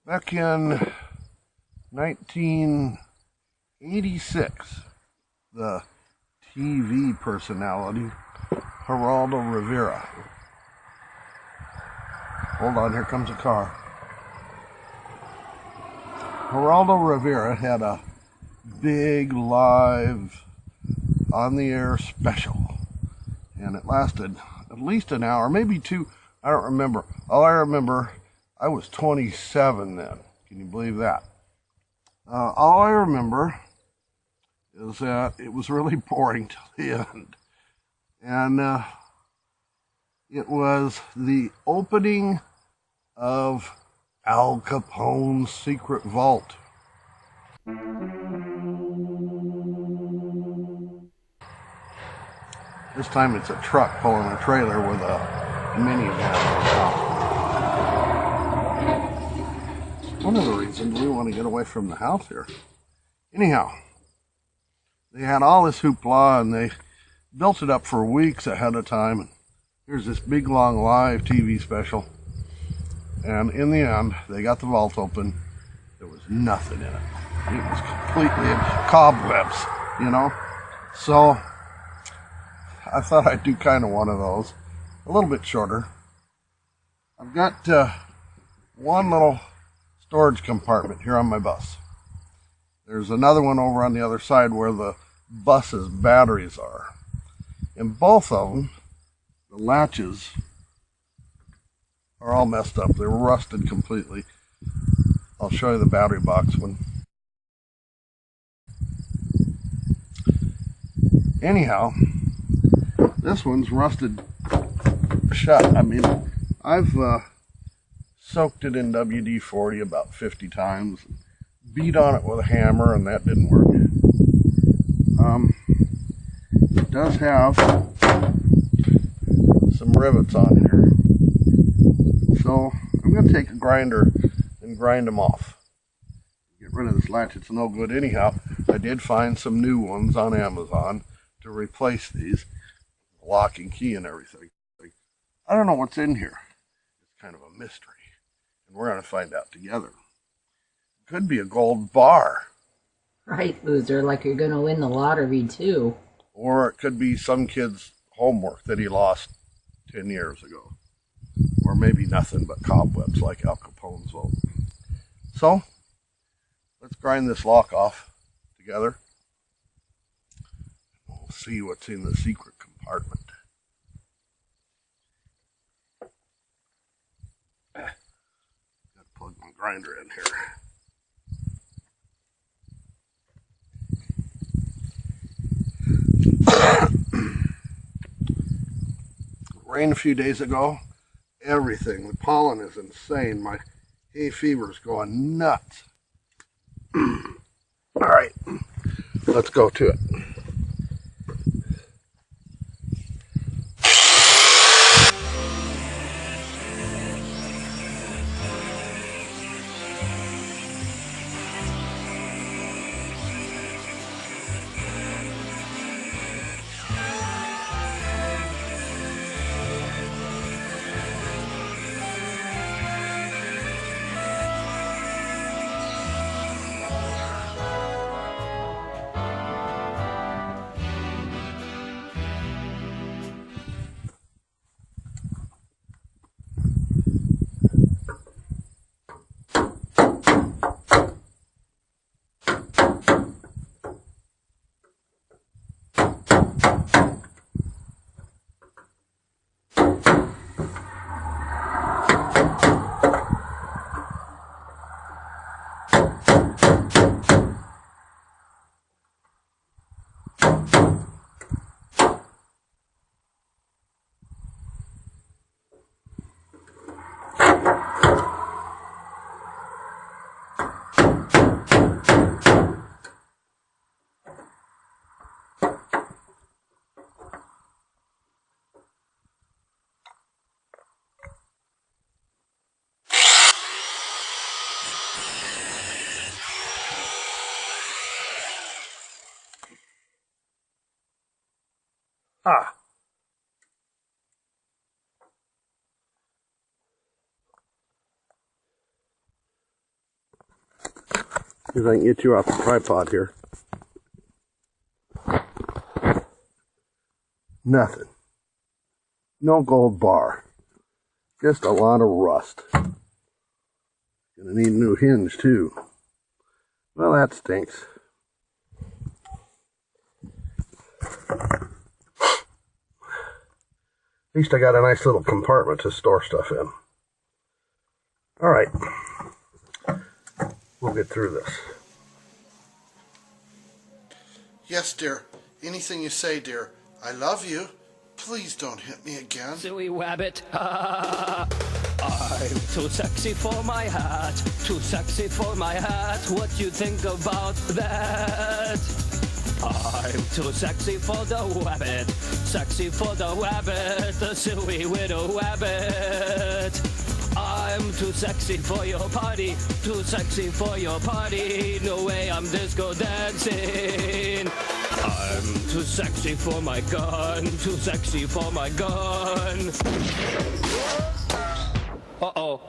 Back in 1986, the TV personality Geraldo Rivera. Hold on, here comes a car. Geraldo Rivera had a big live on-the-air special, and it lasted at least an hour, maybe two. I don't remember. All I remember, I was 27 then. Can you believe that? All I remember is that it was really boring till the end. And it was the opening of Al Capone's secret vault. This time it's a truck pulling a trailer with a minivan on top. One of the reasons we want to get away from the house here. Anyhow, they had all this hoopla and they built it up for weeks ahead of time. And here's this big long live TV special. And in the end, they got the vault open. There was nothing in it. It was completely in cobwebs, you know. So I thought I'd do kind of one of those, a little bit shorter. I've got one little storage compartment here on my bus. There's another one over on the other side where the bus's batteries are. In both of them, the latches are all messed up. They're rusted completely. I'll show you the battery box one. Anyhow, this one's rusted shut. I mean, I've soaked it in WD-40 about 50 times, beat on it with a hammer, and that didn't work. It does have some rivets on here. So I'm going to take a grinder and grind them off. Get rid of this latch. It's no good anyhow. I did find some new ones on Amazon to replace these. Lock and key and everything. I don't know what's in here. It's kind of a mystery. And we're going to find out together. It could be a gold bar. Right, loser, like you're going to win the lottery too. Or it could be some kid's homework that he lost 10 years ago. Or maybe nothing but cobwebs like Al Capone's vault. So, let's grind this lock off together. We'll see what's in the secret compartment. Gotta plug my grinder in here. Rained a few days ago. Everything, the pollen is insane. My hay fever's going nuts. All right, let's go to it. Ah. See if I can get you off the tripod here. Nothing. No gold bar. Just a lot of rust. Gonna need a new hinge too. Well, that stinks. At least I got a nice little compartment to store stuff in. All right. We'll get through this. Yes, dear. Anything you say, dear. I love you. Please don't hit me again. Silly rabbit. I'm too sexy for my hat. Too sexy for my hat. What you think about that? I'm too sexy for the rabbit. Sexy for the rabbit. The silly little rabbit. I'm too sexy for your party. Too sexy for your party. No way I'm disco dancing. I'm too sexy for my gun. Too sexy for my gun. Uh-oh.